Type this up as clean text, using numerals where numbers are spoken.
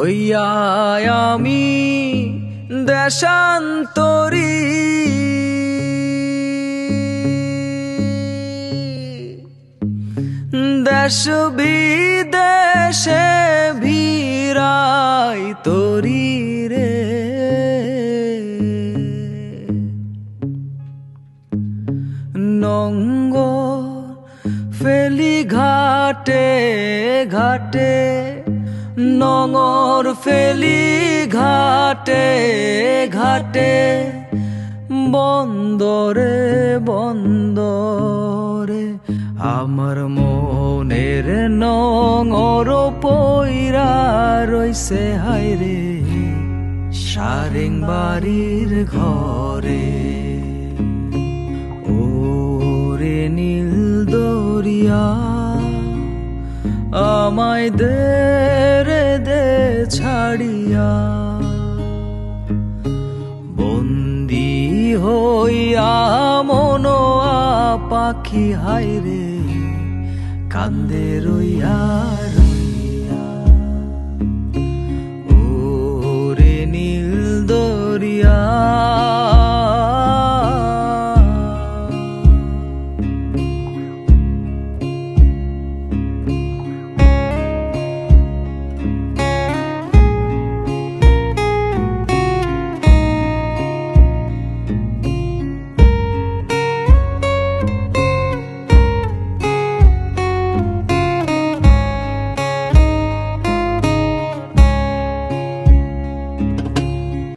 হইয়া আমি দেশান্তরী, দেশ বিদেশে ভিড়াই তরি রে। নঙ্গর ফেলি ঘাটে ঘাটে, নঙর ফেলি ঘাটে ঘাটে, বন্দরে বন্দরে আমার মনের নঙর পইরা রইছে হায়রে সারেং বাড়ির ঘরে। ওরে নীল দরিয়া আমায় দে রে দে ছাড়িয়া, বন্দি হইয়া মনোয়া পাখি হায়রে কান্দে রইয়া।